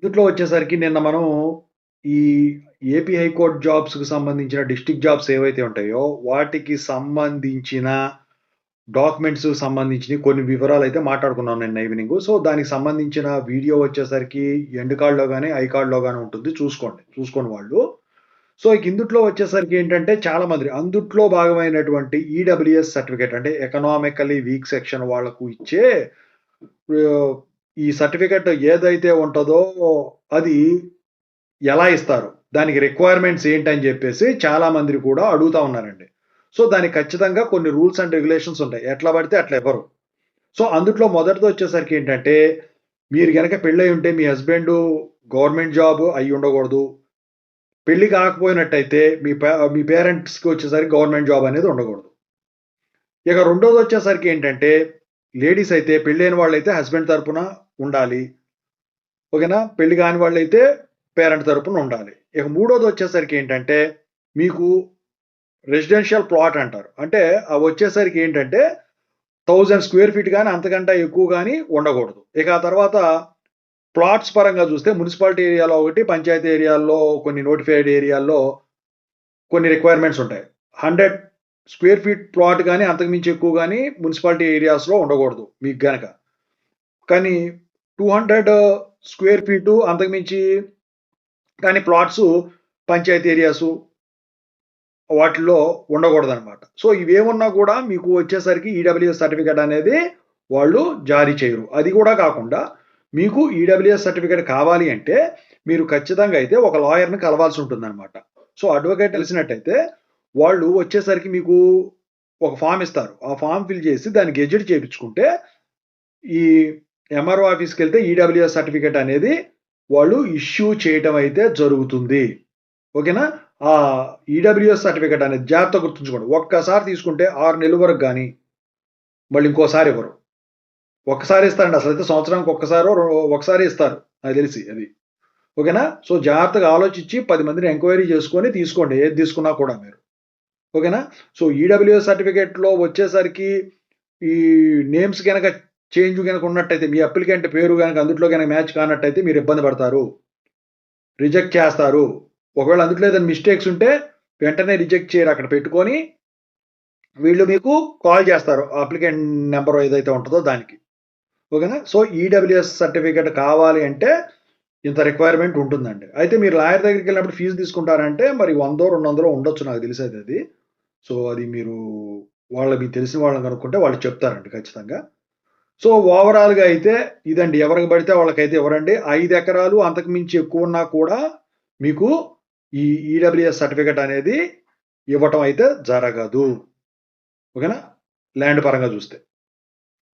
ఇందుట్లో వచ్చేసరికి నిన్న మనం ఈ ఏపీ హైకోర్ట్ జాబ్స్‌కి సంబంధించిన డిస్ట్రిక్ట్ జాబ్స్ ఏవైతే ఉంటాయో, వాటికి సంబంధించిన సంబంధించినయి కొన్ని వివరాలైతే మాట్లాడుకున్నాం నిన్న ఈవెనింగు. సో, దానికి సంబంధించిన వీడియో వచ్చేసరికి ఎండ్ కార్డ్‌లో గాని, ఐ కార్డ్‌లో గాని ఉంటుంది. చూసుకోండి. చూసుకోని వాళ్ళు. సో, ఇక ఇందుట్లో వచ్చేసరికి ఏంటంటే చాలా మంది అందుట్లో భాగమైనటువంటి ఈడబ్ల్యూఎస్ సర్టిఫికేట్ అంటే ఎకనామికల్లీ వీక్ సెక్షన్ వాళ్ళకు ఇచ్చే ఆహ్, ఈ సర్టిఫికేట్ ఏదైతే ఉంటదో అది ఎలా ఇస్తారు? దానికి రిక్వైర్మెంట్స్ ఏంటని జెప్పేసి చాలా మంది కూడా అడుగుతా ఉన్నారండి. సో, దానికి ఖచ్చితంగా కొన్ని రూల్స్ అండ్ రెగ్యులేషన్స్ ఉంటాయి. ఎట్లా పడితే అట్లా ఇవ్వరు. సో, అందుట్లో మొదటిదొచ్చేసరికి ఏంటంటే, మీరు గనక పెళ్లై ఉంటే మీ హస్బెండు గవర్నమెంట్ జాబ్ అయ్యుండకూడదు. పెళ్లి కాకపోయినట్టయితే మీ పేరెంట్స్‌కి వచ్చేసరికి గవర్నమెంట్ జాబ్ అనేది ఉండకూడదు. ఇక రెండోదొచ్చేసరికి ఏంటంటే, లేడీస్ అయితే పెళ్లైన వాళ్ళైతే హస్బెండ్ తరపున ఉండాలి. ఓకేనా? పెళ్లి కాని వాళ్ళైతే పేరెంట్ తరపున ఉండాలి. ఇక మూడోదొచ్చేసరికి ఏంటంటే, మీకు రెసిడెన్షియల్ ప్లాట్ అంటారు. అంటే అవొచ్చేసరికి ఏంటంటే 1000 స్క్వేర్ ఫీట్ గాని, అంతకంటే ఎక్కువ గాని ఉండకూడదు. ఇక ఆ తర్వాత ప్లాట్స్ పరంగా చూస్తే మున్సిపాలిటీ ఏరియాలో ఒకటి, పంచాయతీ ఏరియాల్లో కొన్ని నోటిఫైడ్ ఏరియాల్లో కొన్ని రిక్వైర్మెంట్స్ ఉంటాయి. 100 స్క్వేర్ ఫీట్ ప్లాట్ గాని, అంతకు మించి ఎక్కువ గాని మున్సిపాలిటీ ఏరియాస్‌లో ఉండకూడదు మీకు గనక. కానీ 200 స్క్వేర్ ఫీటు అంతకు మించి కానీ ప్లాట్సు పంచాయతీ ఏరియాసు వాటిల్లో ఉండకూడదనమాట. సో, ఇవేమున్నా కూడా మీకు వచ్చేసరికి ఈడబ్ల్యూఎస్ సర్టిఫికేట్ అనేది వాళ్ళు జారీ చేయరు. అది కూడా కాకుండా మీకు ఈడబ్ల్యూఎస్ సర్టిఫికేట్ కావాలి అంటే మీరు ఖచ్చితంగా అయితే ఒక లాయర్‌ని కలవాల్సి ఉంటుందనమాట. సో, అడ్వకేట్ తెలిసినట్టయితే వాళ్ళు వచ్చేసరికి మీకు ఒక ఫార్మ్ ఇస్తారు. ఆ ఫార్మ్ ఫిల్ చేసి దాన్ని గెజెట్ చేపించుకుంటే ఈ ఎంఆర్ఓ ఆఫీస్‌కెళ్తే ఈడబ్ల్యూఎస్ సర్టిఫికేట్ అనేది వాళ్ళు ఇష్యూ చేయటం అయితే జరుగుతుంది. ఓకేనా? ఆ ఈడబ్ల్యూఎస్ సర్టిఫికేట్ అనేది జాగ్రత్తగా గుర్తుంచుకోండి. ఒక్కసారి తీసుకుంటే 6 నెలల వరకు గాని, మళ్ళీ ఇంకోసారి ఇవ్వరు. ఒక్కసారి ఇస్తారండి. అసలైతే సంవత్సరానికి ఒక్కసారో, ఒకసారే ఇస్తారు. నాకు తెలిసి అది. ఓకేనా? సో, జాగ్రత్తగా ఆలోచించి 10 మందిని ఎంక్వైరీ చేసుకొని తీసుకోండి. ఏది తీసుకున్నా కూడా మీరు. ఓకేనా? సో, ఈడబ్ల్యూఎస్ సర్టిఫికేట్‌లో వచ్చేసరికి ఈ నేమ్స్ గనక చేంజ్ గనక ఉన్నట్టయితే మీ అప్లికెంట్ పేరు గనక అందుట్లో గనక మ్యాచ్ కానట్టయితే మీరు ఇబ్బంది పడతారు. రిజెక్ట్ చేస్తారు. ఒకవేళ అందుట్లో ఏదైనా మిస్టేక్స్ ఉంటే వెంటనే రిజెక్ట్ చేయరు అక్కడ పెట్టుకొని, వీళ్ళు మీకు కాల్ చేస్తారు. అప్లికెంట్ నంబర్ ఏదైతే ఉంటదో దానికి. ఓకేనా? సో, ఈడబ్ల్యూఎస్ సర్టిఫికేట్ కావాలి అంటే ఇంత రిక్వైర్మెంట్ ఉంటుందండి. అయితే మీరు లాయర్ దగ్గరికెళ్ళినప్పుడు ఫీజు తీసుకుంటారంటే మరి 100 200 ఉండొచ్చు నాకు తెలిసైతే అది. సో, అది మీరు మీకు తెలిసిన వాళ్ళని కనుక్కుంటే వాళ్ళు చెప్తారండి ఖచ్చితంగా. సో, ఓవరాల్‌గా అయితే ఇదండి. ఎవరికి పడితే వాళ్ళకైతే ఇవ్వరండి. 5 ఎకరాలు అంతకు మించి ఎక్కువున్నా కూడా మీకు ఈ ఈడబ్ల్యూఎస్ సర్టిఫికేట్ అనేది ఇవ్వటం అయితే జరగదు. ఓకేనా? ల్యాండ్ పరంగా చూస్తే.